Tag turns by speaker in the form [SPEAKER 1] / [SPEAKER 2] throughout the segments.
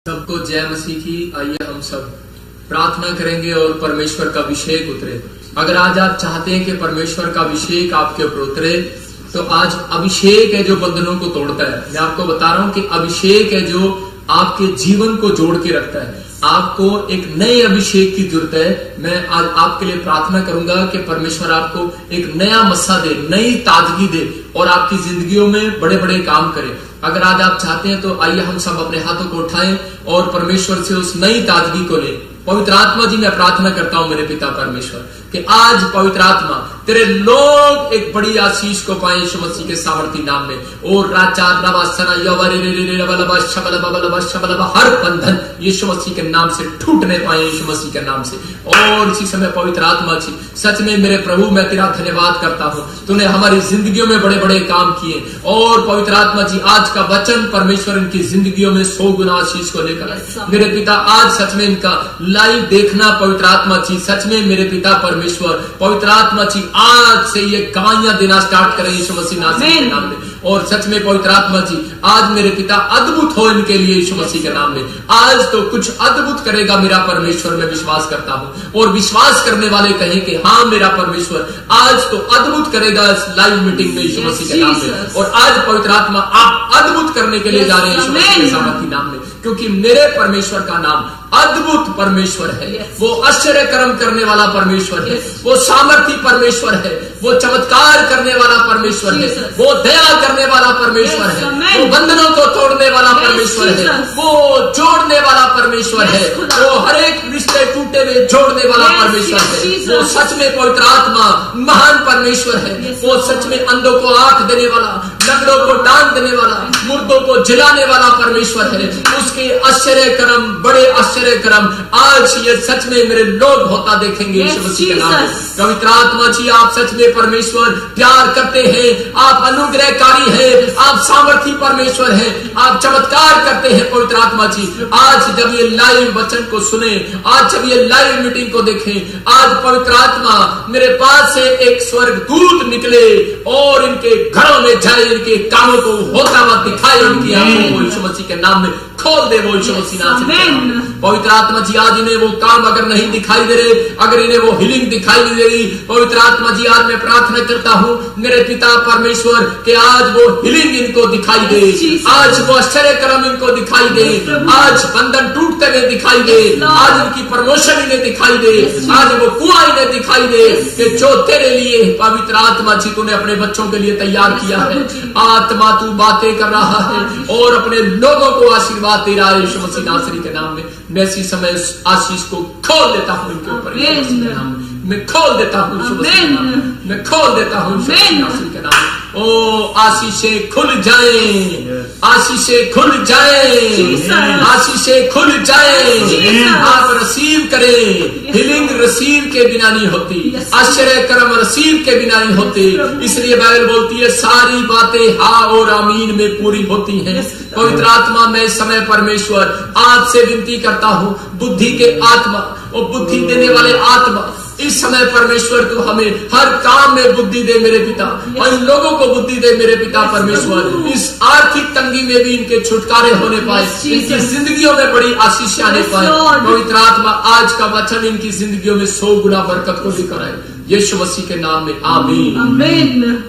[SPEAKER 1] सबको जय मसीह की। आइए हम सब प्रार्थना करेंगे और परमेश्वर का अभिषेक उतरे। अगर आज आप चाहते हैं कि परमेश्वर का अभिषेक आपके ऊपर उतरे, तो आज अभिषेक है जो बंधनों को तोड़ता है। मैं आपको बता रहा हूं कि अभिषेक है जो आपके जीवन को जोड़ के रखता है। आपको एक नए अभिषेक की जरूरत है। मैं आज आपके लिए प्रार्थना करूंगा कि परमेश्वर आपको एक नया मस्सा दे, नई ताजगी दे और आपकी जिंदगियों में बड़े बड़े काम करे। अगर आज आप चाहते हैं तो आइए हम सब अपने हाथों को उठाएं और परमेश्वर से उस नई ताजगी को लें। पवित्र आत्मा जी, मैं प्रार्थना करता हूं मेरे पिता परमेश्वर कि आज पवित्र आत्मा तेरे लोग एक बड़ी आशीष को पाए यीशु मसीह के सामर्थी नाम में। और हर बंधन यीशु मसीह के नाम से टूटने पाए यीशु मसीह के नाम से। और इसी समय पवित्र आत्मा जी, सच में मेरे प्रभु मैं तेरा धन्यवाद करता हूं, तूने हमारी जिंदगियों में बड़े बड़े काम किए। और पवित्र आत्मा जी, आज का वचन परमेश्वर इनकी जिंदगियों में 100 गुना आशीष को लेकर आए। मेरे पिता आज सच में इनका लाइव देखना पवित्र आत्मा जी, सच में मेरे पिता परमेश्वर पवित्र आत्मा जी, आज से ये गवाहियां देना स्टार्ट करें यीशु मसीह के नाम में। और सच में पवित्र आत्मा जी, आज मेरे पिता अद्भुत हो इनके लिए यीशु मसीह के नाम में। आज तो कुछ अद्भुत करेगा मेरा परमेश्वर, मैं विश्वास करता हूं। और विश्वास करने वाले कहें कि हाँ मेरा परमेश्वर आज तो अद्भुत करेगा इस लाइव मीटिंग में यीशु मसीह के नाम में। और आज पवित्र आत्मा आप अद्भुत करने के लिए जा रहे हैं यीशु मसीह के सामर्थी नाम में, क्योंकि मेरे परमेश्वर का नाम अद्भुत परमेश्वर है। वो आश्चर्य कर्म करने वाला परमेश्वर है, वो सामर्थी परमेश्वर है, वो चमत्कार करने वाला परमेश्वर है, वो दया करने वाला परमेश्वर है, वो बंधनों को तोड़ने वाला परमेश्वर है, वो जोड़ने वाला परमेश्वर है, वो हर एक रिश्ते टूटे हुए जोड़ने वाला परमेश्वर है। वो सच में पवित्र आत्मा महान परमेश्वर है। वो सच में अंधों को आंख देने वाला, लंगड़ों को डांट देने वाला, मुर्दों को जिलाने वाला परमेश्वर है। उसके आश्चर्य कर्म, बड़े आश्चर्य कर्म आज ये सच में मेरे लोग होता देखेंगे यीशु मसीह के नाम में। पवित्र आत्मा जी, आप सच में परमेश्वर प्यार करते हैं, आप अनुग्रहकारी हैं, आप सामर्थी परमेश्वर हैं, आप चमत्कार करते हैं पवित्र आत्मा जी। आज जब ये लाइव वचन को सुने, आज जब ये लाइव मीटिंग को देखें, आज पवित्र आत्मा मेरे पास से एक स्वर्ग दूत निकले और इनके घरों में जाए, इनके कानों को होता हुआ दिखाए, इनकी आंखों को यीशु मसीह के नाम में खोल दे वो यीशु मसीह नाम से। पवित्र आत्मा जी, आज इन्हें वो काम अगर नहीं दिखाई दे रहे, अगर इन्हें वो हीलिंग दिखाई नहीं दे रही, पवित्र आत्मा जी आज मैं प्रार्थना करता हूँ मेरे पिता परमेश्वर कि आज वो हीलिंग इनको दिखाई दे, आज वो आश्चर्य कर्म इनको दिखाई दे, आज बंधन टूटते हुए दिखाई दे, आज इनकी प्रमोशन इन्हें दिखाई दे, आज वो कुआं इन्हें दिखाई दे कि जो तेरे लिए पवित्र आत्मा जी तूने अपने बच्चों के लिए तैयार किया है। आत्मा तू बातें कर रहा है और अपने लोगों को आशीर्वाद दे रहा है यीशु मसीह नासरी के नाम में। मैं इसी समय आशीष को खोल देता हूं इनके ऊपर यीशु मसीह के नाम में। मैं खोल देता हूं यीशु मसीह के नाम में, मैं खोल देता हूं यीशु मसीह नासरी के नाम में। ओ आशीषें खुल जाएं, आशीषें खुल जाएं, आशीषें खुल जाएं। आप रिसीव करें। हीलिंग रिसीव के बिना नहीं होती, आश्चर्य कर्म रिसीव के बिना नहीं होते। इसलिए बाइबल बोलती है सारी बातें हाँ और आमीन में पूरी होती हैं। पवित्र आत्मा, मैं समय परमेश्वर आपसे विनती करता हूँ, बुद्धि के आत्मा और बुद्धि देने वाले आत्मा, इस समय परमेश्वर तू हमें हर काम में बुद्धि दे मेरे पिता, और इन लोगों को बुद्धि दे मेरे पिता परमेश्वर। इस आर्थिक तंगी में भी इनके छुटकारे होने पाए, इनकी जिंदगियों में बड़ी आशीष आने पाए। पवित्र आत्मा आज का वचन इनकी जिंदगियों में 100 गुना बरकत को लेकर आए यीशु मसीह के नाम में, आमीन।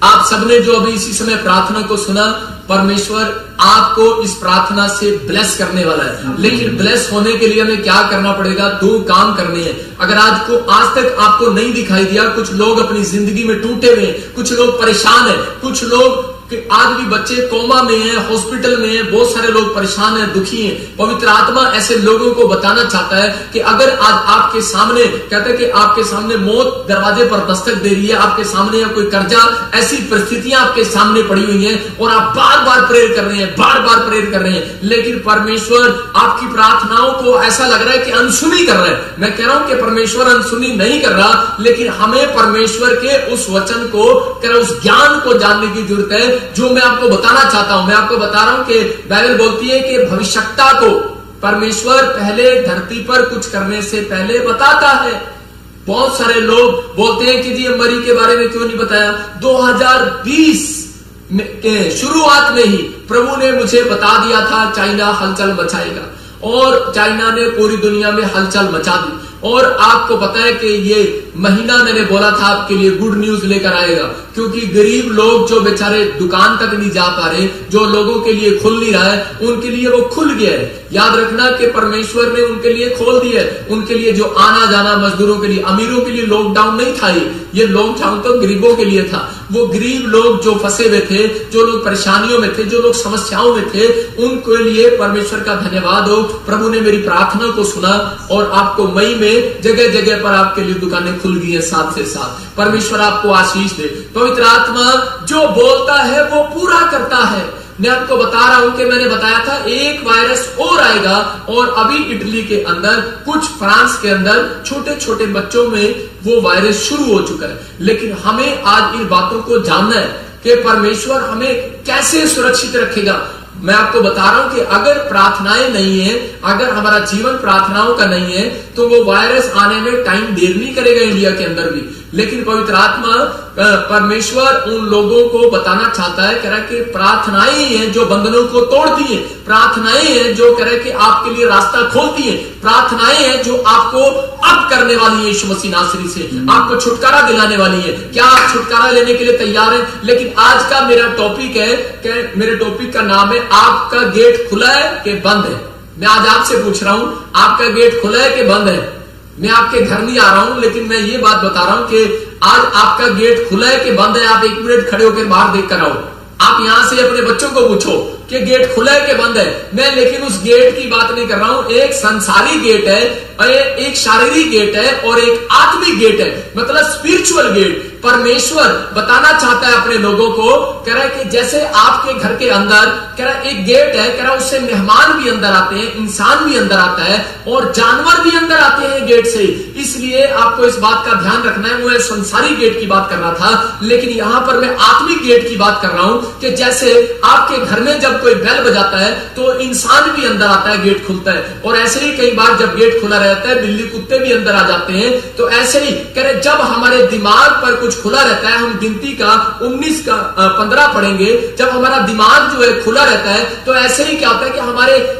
[SPEAKER 1] आप सबने जो अभी इसी समय प्रार्थना को सुना, परमेश्वर आपको इस प्रार्थना से ब्लेस करने वाला है। लेकिन ब्लेस होने के लिए हमें क्या करना पड़ेगा? 2 काम करने हैं। अगर आज तक आपको नहीं दिखाई दिया, कुछ लोग अपनी जिंदगी में टूटे हुए, कुछ लोग परेशान है, कुछ लोग आज भी बच्चे कोमा में हैं, हॉस्पिटल में हैं, बहुत सारे लोग परेशान हैं, दुखी हैं। पवित्र आत्मा ऐसे लोगों को बताना चाहता है कि अगर आज आपके सामने, कहते हैं कि आपके सामने मौत दरवाजे पर दस्तक दे रही है, आपके सामने या कोई कर्जा, ऐसी परिस्थितियां आपके सामने पड़ी हुई हैं और आप बार बार प्रेयर कर रहे हैं, बार बार प्रेयर कर रहे हैं, लेकिन परमेश्वर आपकी प्रार्थनाओं को ऐसा लग रहा है कि अनसुनी कर रहा है। मैं कह रहा हूं कि परमेश्वर अनसुनी नहीं कर रहा, लेकिन हमें परमेश्वर के उस वचन को, उस ज्ञान को जानने की जरूरत है जो मैं आपको बताना चाहता हूं। मैं आपको बता रहा हूं कि बाइबल बोलती है कि भविष्यता को परमेश्वर पहले धरती पर कुछ करने से पहले बताता है। बहुत सारे लोग बोलते हैं कि जी मरी के बारे में क्यों नहीं बताया? 2020 शुरुआत में ही प्रभु ने मुझे बता दिया था चाइना हलचल मचाएगा, और चाइना ने पूरी दुनिया में हलचल मचा दी। और आपको पता है कि ये महीना मैंने बोला था आपके लिए गुड न्यूज लेकर आएगा, क्योंकि गरीब लोग जो बेचारे दुकान तक नहीं जा पा रहे, जो लोगों के लिए खुल नहीं रहा है, उनके लिए वो खुल गया है। याद रखना कि परमेश्वर ने उनके लिए खोल दिया है, उनके लिए जो आना जाना मजदूरों के लिए, अमीरों के लिए लॉकडाउन नहीं था, ये लॉकडाउन तो गरीबों के लिए था। वो गरीब लोग जो फंसे हुए थे, जो लोग परेशानियों में थे, जो लोग समस्याओं में थे, उनके लिए परमेश्वर का धन्यवाद हो। प्रभु ने मेरी प्रार्थना को सुना और आपको मई में जगह जगह पर आपके लिए दुकानें खुल गई है साथ से साथ। परमेश्वर आपको आशीष दे। पवित्र आत्मा जो बोलता है वो पूरा करता है। मैं आपको बता रहा हूं कि मैंने बताया था एक वायरस और आएगा, और अभी इटली के अंदर, कुछ फ्रांस के अंदर छोटे छोटे बच्चों में वो वायरस शुरू हो चुका है। लेकिन हमें आज इन बातों को जानना है कि परमेश्वर हमें कैसे सुरक्षित रखेगा। मैं आपको बता रहा हूं कि अगर प्रार्थनाएं नहीं है, अगर हमारा जीवन प्रार्थनाओं का नहीं है, तो वो वायरस आने में टाइम देर नहीं करेगा इंडिया के अंदर भी। लेकिन पवित्र आत्मा परमेश्वर उन लोगों को बताना चाहता है, कह रहा है कि प्रार्थनाएं ही हैं जो बंधनों को तोड़ती हैं, प्रार्थनाएं हैं जो कह रहे कि आपके लिए रास्ता खोलती हैं, प्रार्थनाएं हैं जो आपको अब करने वाली है यीशु मसीह नासरी से, आपको छुटकारा दिलाने वाली है। क्या आप छुटकारा लेने के लिए तैयार हैं? लेकिन आज का मेरा टॉपिक है कि मेरे टॉपिक का नाम है आपका गेट खुला है कि बंद है। मैं आज आपसे पूछ रहा हूं, आपका गेट खुला है कि बंद है? मैं आपके घर नहीं आ रहा हूं, लेकिन मैं ये बात बता रहा हूं कि आज आपका गेट खुला है कि बंद है। आप 1 मिनट खड़े होकर बाहर देख कर आओ। आप यहां से अपने बच्चों को पूछो कि गेट खुला है कि बंद है। मैं लेकिन उस गेट की बात नहीं कर रहा हूं। एक संसारी गेट है, एक शारीरिक गेट है और एक आत्मिक गेट है, मतलब स्पिरिचुअल गेट। परमेश्वर बताना चाहता है अपने लोगों को, कह रहा है कि जैसे आपके घर के अंदर कह रहा है एक गेट है, कह रहा है उससे मेहमान भी अंदर आते हैं, इंसान भी अंदर आता है और जानवर भी अंदर आते हैं गेट से। इसलिए आपको इस बात का ध्यान रखना है। मैं संसारी गेट की बात कर रहा था, लेकिन यहां पर मैं आत्मिक गेट की बात कर रहा हूं कि जैसे आपके घर में जब कोई बेल बजाता है तो इंसान भी अंदर आता है, गेट खुलता है। और ऐसे ही कई बार जब गेट खुला रहता है बिल्ली कुत्ते भी अंदर आ जाते हैं। तो ऐसे ही कह रहे जब हमारे दिमाग पर कुछ खुला रहता है, हम गिनती का 19 का 15 पढ़ेंगे, जब हमारा दिमाग जो है खुला रहता है तो ऐसे ही क्या होता है कि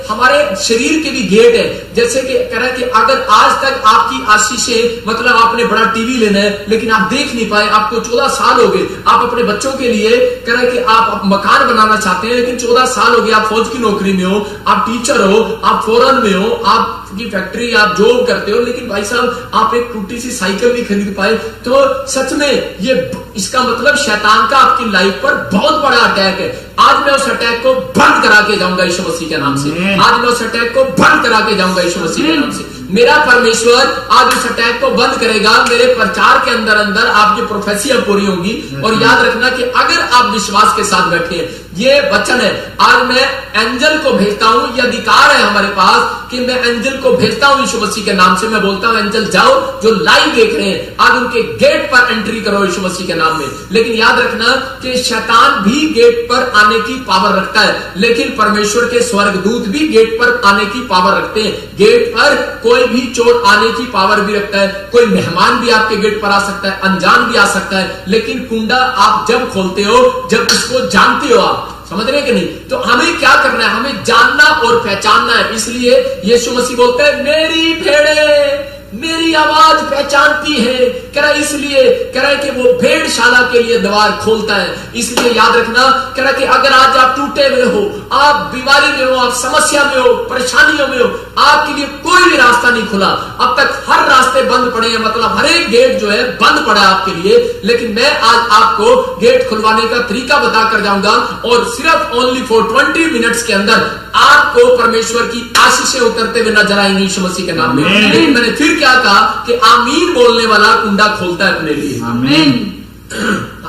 [SPEAKER 1] हमारे शरीर के भी गेट है। जैसे कि कह रहा है कि अगर आज तक आपकी आशीषें, मतलब आपने बड़ा टीवी लेना है लेकिन आप देख नहीं पाए, आपको 14 साल हो गए, आप अपने बच्चों के लिए कह रहा है कि आप मकान बनाना चाहते हैं, लेकिन 14 साल हो गए, आप फौज की नौकरी में हो, आप टीचर हो, आप फॉरेन में हो, आपकी फैक्ट्री, आप जॉब करते हो, लेकिन भाई साहब आप एक टूटी सी साइकिल नहीं खरीद पाए। तो सच में ये इसका मतलब शैतान का आपकी लाइफ पर बहुत बड़ा अटैक है। आज मैं उस अटैक को बंद करा के जाऊंगा यीशु मसीह के नाम से। आज मैं उस अटैक को बंद करा के जाऊंगा यीशु मसीह के नाम से। मेरा परमेश्वर आज इस अटैक को बंद करेगा। मेरे प्रचार के अंदर अंदर आपकी प्रोफेसियां पूरी होंगी। और याद रखना कि अगर आप विश्वास के साथ बैठे हैं, ये वचन है, आज मैं एंजल को भेजता हूं, यह अधिकार है हमारे पास कि मैं एंजल को भेजता हूं यीशु मसीह के नाम से। मैं बोलता हूं एंजल जाओ, जो लाइव देख रहे हैं आज उनके गेट पर एंट्री करो यीशु मसीह के नाम में। लेकिन याद रखना कि शैतान भी गेट पर आने की पावर रखता है, लेकिन परमेश्वर के स्वर्गदूत भी गेट पर आने की पावर रखते हैं। गेट पर कोई भी चोर आने की पावर भी रखता है, कोई मेहमान भी आपके गेट पर आ सकता है, अनजान भी आ सकता है। लेकिन कुंडा आप जब खोलते हो, जब उसको जानते हो, आप समझ रहे हैं कि नहीं? तो हमें क्या करना है? हमें जानना और पहचानना है। इसलिए यीशु मसीह बोलते हैं मेरी भेड़ें मेरी आवाज पहचानती है। कह रहा इसलिए कह रहा है कि वो भेड़शाला के लिए द्वार खोलता है। इसलिए याद रखना, कह रहा कि अगर आज आप टूटे हुए हो, आप बीमारी में हो, आप समस्या में हो, परेशानियों में हो, आपके लिए कोई भी रास्ता नहीं खुला, अब तक हर रास्ते बंद पड़े हैं, मतलब हर एक गेट जो है बंद पड़ा है आपके लिए। लेकिन मैं आज आपको गेट खुलवाने का तरीका बताकर जाऊंगा और सिर्फ ओनली फॉर 20 मिनट्स के अंदर आपको परमेश्वर की आशीषें उतरते हुए नजर आएंगी यीशु मसीह के नाम में। लेकिन मैंने फिर क्या कहा कि आमीन बोलने वाला कुंडा खोलता है अपने लिए। आमीन।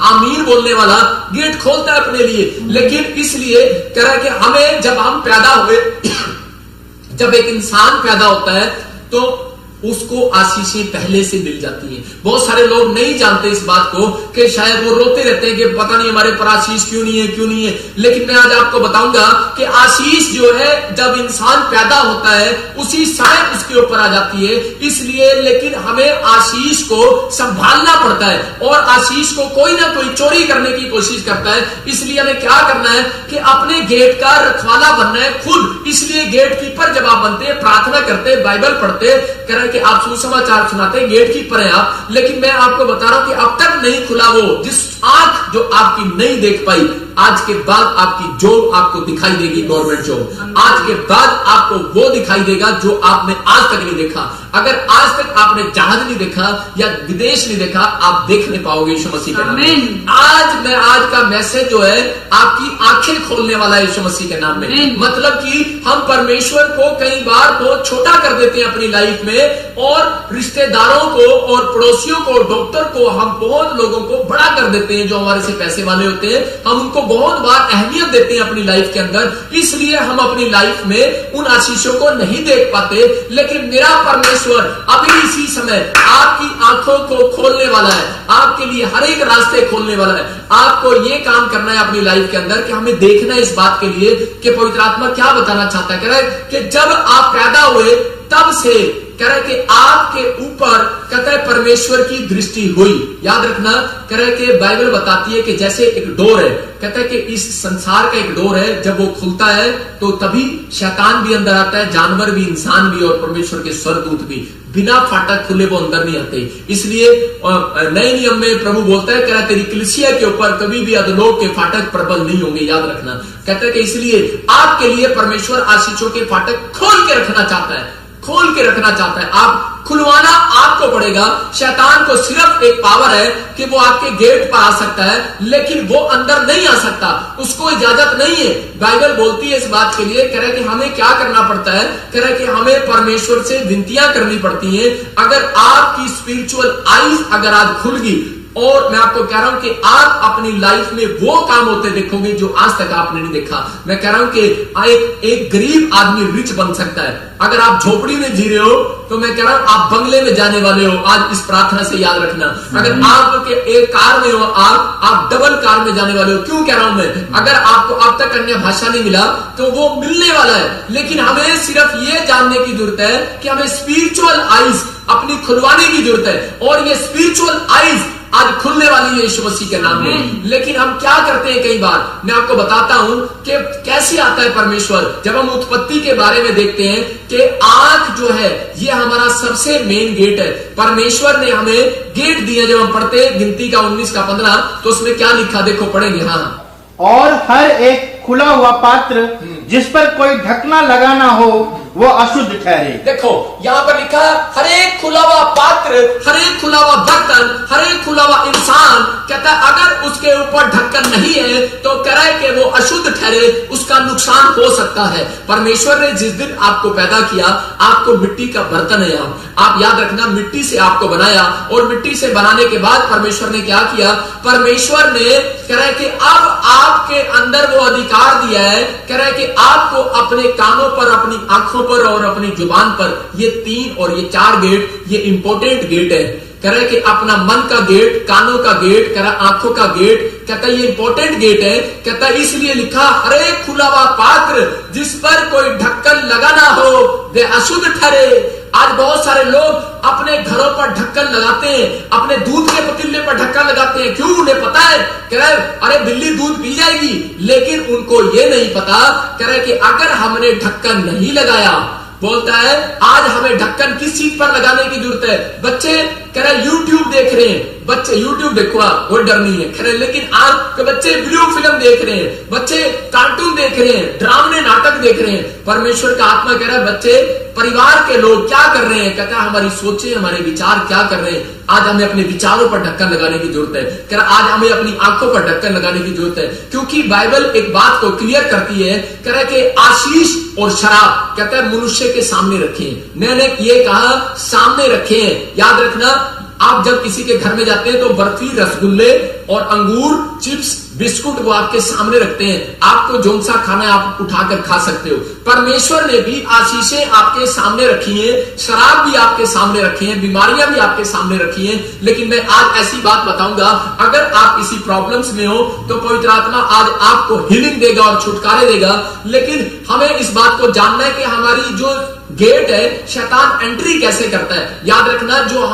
[SPEAKER 1] आमीन बोलने वाला गेट खोलता है अपने लिए। लेकिन इसलिए कह रहा है कि हमें, जब हम पैदा हुए, जब एक इंसान पैदा होता है तो उसको आशीषें पहले से मिल जाती हैं। बहुत सारे लोग नहीं जानते इस बात को कि शायद वो रोते रहते हैं कि पता नहीं हमारे पर आशीष क्यों नहीं है। लेकिन मैं आज आपको बताऊंगा कि आशीष जो है जब इंसान पैदा होता है उसी समय उसके ऊपर आ जाती है। इसलिए लेकिन हमें आशीष को संभालना पड़ता है और आशीष को कोई ना कोई चोरी करने की कोशिश करता है। इसलिए हमें क्या करना है कि अपने गेट का रखवाला बनना है खुद। इसलिए गेट कीपर जब आप बनते हैं, प्रार्थना करते, बाइबल पढ़ते, करें कि आप सुसमाचार सुनाते, गेट कीपर हैं आप। लेकिन मैं आपको बता रहा हूं कि अब तक नहीं खुला वो जिस आंख जो आपकी नहीं देख पाई, आज के बाद आपकी जॉब आपको दिखाई देगी, गवर्नमेंट जॉब। आज के बाद आपको वो दिखाई देगा जो आपने आज तक नहीं देखा। अगर आज तक आपने जहाज नहीं देखा या विदेश नहीं देखा, आप देख नहीं पाओगे यीशु मसीह के नाम में। आज का मैसेज जो है आपकी आंखें खोलने वाला है यीशु मसीह के नाम में। मतलब कि हम परमेश्वर को कई बार बहुत छोटा कर देते हैं अपनी लाइफ में, और रिश्तेदारों को और पड़ोसियों को, डॉक्टर को, हम बहुत लोगों को बड़ा कर देते हैं जो हमारे से पैसे वाले होते हैं। हम उनको बहुत बार अहमियत देते हैं अपनी लाइफ के अंदर, इसलिए हम अपनी लाइफ में उन आशीषों को नहीं देख पाते। लेकिन मेरा परमेश्वर अभी इसी समय आपकी आंखों को खोलने वाला है, आपके लिए हर एक रास्ते खोलने वाला है। आपको ये काम करना है अपनी लाइफ के अंदर कि हमें देखना है इस बात के लिए कि पवित्र आत्मा क्या बताना चाहता है। कह रहा है कि जब आप पैदा हुए तब से, कह रहा है कि आपके ऊपर, कहता है, परमेश्वर की दृष्टि हुई। याद रखना, कह रहा है कि बाइबल बताती है कि जैसे एक डोर है, कहता है कि इस संसार का एक डोर है, जब वो खुलता है तो तभी शैतान भी अंदर आता है, जानवर भी, इंसान भी और परमेश्वर के स्वर्गदूत भी। बिना फाटक खुले वो अंदर नहीं आते। इसलिए नए नियम में प्रभु बोलता है, कह रहा है तेरी कलीसिया के ऊपर कभी भी अधोलोक के फाटक प्रबल नहीं होंगे। याद रखना, कहता है कि इसलिए आपके लिए परमेश्वर आशीषों के फाटक खोल के रखना चाहता है, खोल के रखना चाहता है। आप खुलवाना आपको पड़ेगा। शैतान को सिर्फ एक पावर है कि वो आपके गेट पर आ सकता है, लेकिन वो अंदर नहीं आ सकता, उसको इजाजत नहीं है। बाइबल बोलती है इस बात के लिए, कह रहा है कि हमें क्या करना पड़ता है, कह रहा है कि हमें परमेश्वर से विनतियां करनी पड़ती हैं। अगर आपकी स्पिरिचुअल आईज अगर आज खुल गई, और मैं आपको कह रहा हूं कि आप अपनी लाइफ में वो काम होते देखोगे जो आज तक आपने नहीं देखा। मैं कह रहा हूं कि एक गरीब आदमी रिच बन सकता है। अगर आप झोपड़ी में जी रहे हो तो मैं कह रहा हूं आप बंगले में जाने वाले हो। आज इस प्रार्थना से याद रखना, अगर आप एक कार में हो, आप डबल कार में जाने वाले हो। क्यों कह रहा हूं मैं? अगर आपको अब तक अन्य भाषा नहीं मिला तो वो मिलने वाला है, लेकिन हमें सिर्फ ये जानने की जरूरत है कि हमें स्पिरिचुअल आईज अपनी खुलवाने की जरूरत है, और ये स्पिरिचुअल आईज आज खुलने वाली है यीशु मसीह के नाम में। लेकिन हम क्या करते हैं, कई बार मैं आपको बताता हूं कि कैसे आता है परमेश्वर। जब हम उत्पत्ति के बारे में देखते हैं कि आंख जो है ये हमारा सबसे मेन गेट है। परमेश्वर ने हमें गेट दिए। जब हम पढ़ते हैं गिनती का 19 का 15, तो उसमें क्या लिखा, देखो पढ़ेंगे। हाँ,
[SPEAKER 2] और हर एक खुला हुआ पात्र जिस पर कोई ढकना लगा ना हो वो अशुद्ध ठहरे।
[SPEAKER 1] देखो यहाँ पर लिखा है, हर एक खुला हुआ पात्र, हर एक खुला हुआ बर्तन, हर एक खुला हुआ इंसान, कहता है अगर उसके ऊपर ढक्कन नहीं है तो कह रहा है कि वो अशुद्ध ठहरे, उसका नुकसान हो सकता है। परमेश्वर ने जिस दिन आपको पैदा किया, आपको मिट्टी का बर्तन है। आप याद रखना, मिट्टी से आपको बनाया, और मिट्टी से बनाने के बाद परमेश्वर ने क्या किया, परमेश्वर ने कह रहा है कि अब आपके अंदर वो अधिकार दिया है, कह रहा है कि आपको अपने कानों पर, अपनी आंखों पर और अपनी जुबान पर, ये 3 और ये 4 गेट, ये इंपॉर्टेंट गेट है। कह रहा है कि अपना मन का गेट, कानों का गेट, कह रहा आंखों का गेट, कहता है ये इंपॉर्टेंट गेट है। कहता है इसलिए लिखा, हर एक खुला हुआ पात्र जिस पर कोई ढक्कन लगा ना हो वे अशुद्ध ठहरे। आज बहुत सारे लोग अपने घरों पर ढक्कन लगाते हैं, अपने दूध के पतीले पर ढक्कन लगाते हैं। क्यों? उन्हें पता है, कह रहा है अरे बिल्ली दूध पी जाएगी, लेकिन उनको ये नहीं पता, कह रहा है कि अगर हमने ढक्कन नहीं लगाया, बोलता है आज हमें ढक्कन किस चीज पर लगाने की जरूरत है। बच्चे कह रहे यूट्यूब देख रहे हैं, बच्चे यूट्यूब देखो, कोई डर नहीं है, कह रहे, लेकिन आज के बच्चे वीडियो फिल्म देख रहे हैं, बच्चे कार्टून देख रहे हैं, ड्रामे नाटक देख रहे हैं। परमेश्वर का आत्मा कह रहा है बच्चे, परिवार के लोग क्या कर रहे हैं, कहता है हमारी सोचे, हमारे विचार क्या कर रहे हैं। आज हमें अपने विचारों पर ढक्कन लगाने की जरूरत है। कह रहा आज हमें अपनी आंखों पर ढक्कन लगाने की जरूरत है, क्योंकि बाइबल एक बात को क्लियर करती है। कह रहा है कि आशीष और शराब, कहता है मनुष्य के सामने रखें। मैंने ये कहा सामने रखें। याद रखना, आप जब किसी के घर में जाते हैं तो बर्फी, रसगुल्ले और अंगूर, चिप्स, बिस्कुट वो आपके सामने रखते हैं। आपको जो सा खाना है आप उठाकर खा सकते हो। परमेश्वर ने भी आशीषें आपके सामने रखी हैं, शराब भी आपके सामने रखी है, बीमारियां भी आपके सामने रखी हैं। लेकिन मैं आज ऐसी बात बताऊंगा, अगर आप किसी प्रॉब्लम्स में हो तो पवित्र आत्मा आज आपको हीलिंग देगा और छुटकारे देगा। लेकिन हमें इस बात को जानना है कि हमारी जो गेट है, शैतान एंट्री कैसे करता है। याद रखना, जो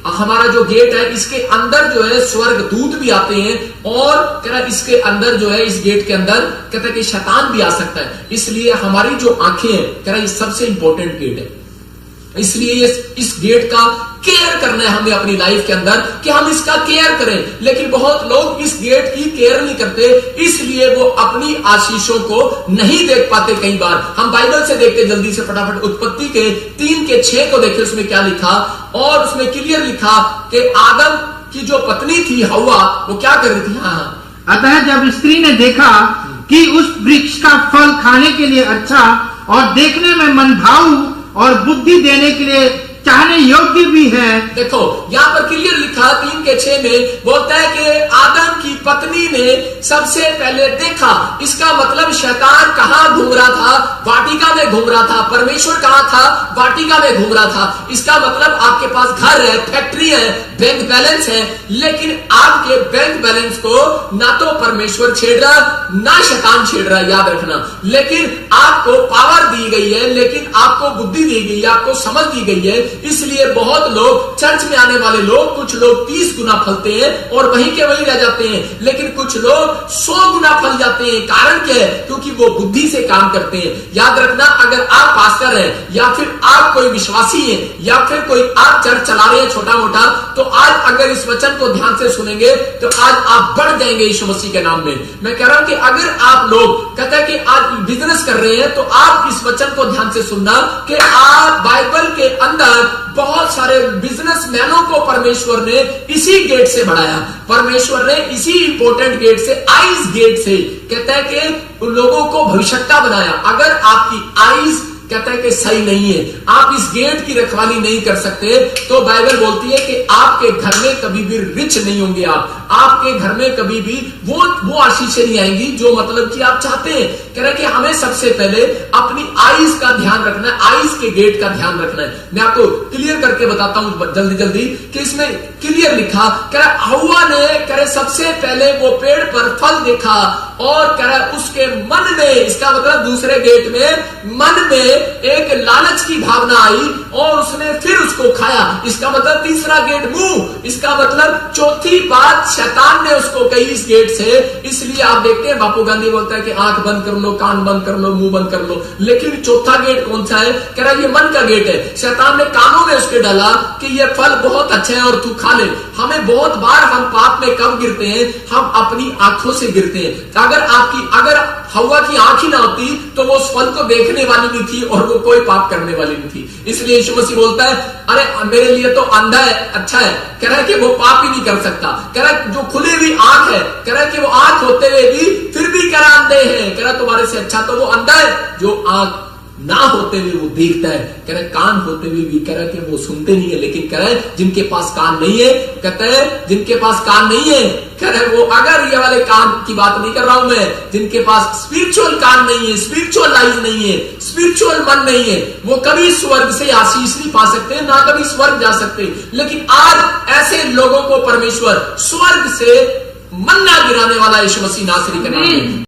[SPEAKER 1] हमारा जो गेट है, इसके अंदर जो है स्वर्ग दूत भी आते हैं, और कह रहा इसके अंदर जो है, इस गेट के अंदर कहता है कि शैतान भी आ सकता है। इसलिए हमारी जो आंखें हैं, कह रहा ये सबसे इंपॉर्टेंट गेट है। इसलिए इस गेट का केयर करना है हमें अपनी लाइफ के अंदर, कि हम इसका केयर करें। लेकिन बहुत लोग इस गेट की केयर नहीं करते, इसलिए वो अपनी आशीषों को नहीं देख पाते। कई बार हम बाइबल से देखते, जल्दी से फटाफट उत्पत्ति के 3:6 को देखें, उसमें क्या लिखा, और उसमें क्लियर लिखा कि आदम की जो पत्नी थी हव्वा, वो क्या कर रही थी। हाँ,
[SPEAKER 2] अतः जब स्त्री ने देखा कि उस वृक्ष का फल खाने के लिए अच्छा और देखने में मनभाऊ और बुद्धि देने के लिए चाहने योग्य भी है।
[SPEAKER 1] देखो यहाँ पर क्लियर लिखा 3:6 में बोलता है कि आदम की पत्नी ने सबसे पहले देखा। इसका मतलब शैतान कहाँ घूम रहा था? वाटिका में घूम रहा था। परमेश्वर कहाँ था? वाटिका में घूम रहा था। इसका मतलब आपके पास घर है, फैक्ट्री है, बैंक बैलेंस है, लेकिन आपके बैंक बैलेंस को ना तो परमेश्वर छेड़ रहा, ना शैतान छेड़ रहा, याद रखना। लेकिन आपको पावर दी गई है, लेकिन आपको बुद्धि दी गई है, आपको समझ दी गई है। इसलिए बहुत लोग, चर्च में आने वाले लोग, कुछ लोग 30 गुना फलते हैं और वहीं के वहीं रह जाते हैं, लेकिन कुछ लोग 100 गुना फल जाते हैं। कारण क्या है? क्योंकि वो बुद्धि से काम करते हैं। याद रखना, अगर आप पास्टर हैं, या फिर आप कोई विश्वासी हैं, या फिर कोई आप चर्च चला रहे हैं छोटा मोटा, तो आज अगर इस वचन को ध्यान से सुनेंगे तो आज आप बढ़ जाएंगे यीशु मसीह के नाम में। मैं कह रहा हूं कि अगर आप लोग कहते हैं कि आज बिजनेस कर रहे हैं, तो आप इस वचन को ध्यान से सुनना कि आप बाइबल के अंदर बहुत सारे बिजनेसमैनों को परमेश्वर ने इसी गेट से बढ़ाया। परमेश्वर ने इसी इंपॉर्टेंट गेट से, आईज गेट से, कहता है कि उन लोगों को भविष्यवक्ता बनाया। अगर आपकी आईज कहता है कि सही नहीं है, आप इस गेट की रखवाली नहीं कर सकते, तो बाइबल बोलती है कि आपके घर में कभी भी रिच नहीं होंगे। आपके घर में कभी भी वो आशीषें नहीं आएंगी जो मतलब कि आप चाहते हैं। कह रहे कि हमें सबसे पहले अपनी आईज का ध्यान रखना है, आईज के गेट का ध्यान रखना है। मैं आपको क्लियर करके बताता हूं जल्दी जल्दी कि इसमें क्लियर लिखा, कह रहा हव्वा ने, कह रहे सबसे पहले वो पेड़ पर फल देखा, और कह रहा उसके मन में, इसका मतलब दूसरे गेट में मन में एक लालच की भावना आई, और उसने फिर उसको खाया। इसका मतलब तीसरा गेट मुंह। इसका मतलब चौथी बात शैतान ने उसको कही इस गेट से। इसलिए आप देखते हैं बापू गांधी बोलता है कि आंख बंद कर लो, कान बंद कर लो, मुंह बंद कर लो। लेकिन चौथा गेट कौन सा है? कह रहा ये मन का गेट है। शैतान ने कानों में उसके डाला कि ये फल बहुत अच्छा है और तू खा ले। हमें बहुत बार हम पाप में कब गिरते हैं? हम अपनी आंखों से गिरते हैं। अगर हव्वा की आंख ही ना होती तो वो उस फल को देखने वाली नहीं थी और वो कोई पाप करने वाली नहीं थी। इसलिए यीशु मसीह बोलता है, अरे मेरे लिए तो अंधा है, अच्छा है। कह रहा है कि वो पाप ही नहीं कर सकता। कह रहा है जो खुली हुई आंख है, कह रहा है कि वो आंख होते हुए भी फिर भी कह रहा अंधे हैं। कह रहा तुम्हारे से अच्छा तो वो अंधा है जो आंख ना होते हुए वो देखता है। कह रहे कान होते हुए भी, कह रहा कि वो सुनते नहीं है। लेकिन कह रहे जिनके पास कान नहीं है, कहते हैं जिनके पास कान नहीं है, कह रहे वो, अगर ये वाले कान की बात नहीं कर रहा हूं मैं, जिनके पास स्पिरिचुअल कान नहीं है, स्पिरिचुअल आईज नहीं है, स्पिरिचुअल मन नहीं है, वो कभी स्वर्ग से आशीष नहीं पा सकते, ना कभी स्वर्ग जा सकते। लेकिन आज ऐसे लोगों को परमेश्वर स्वर्ग से मन्ना गिराने वाला यीशु मसीह नासरी के नाम में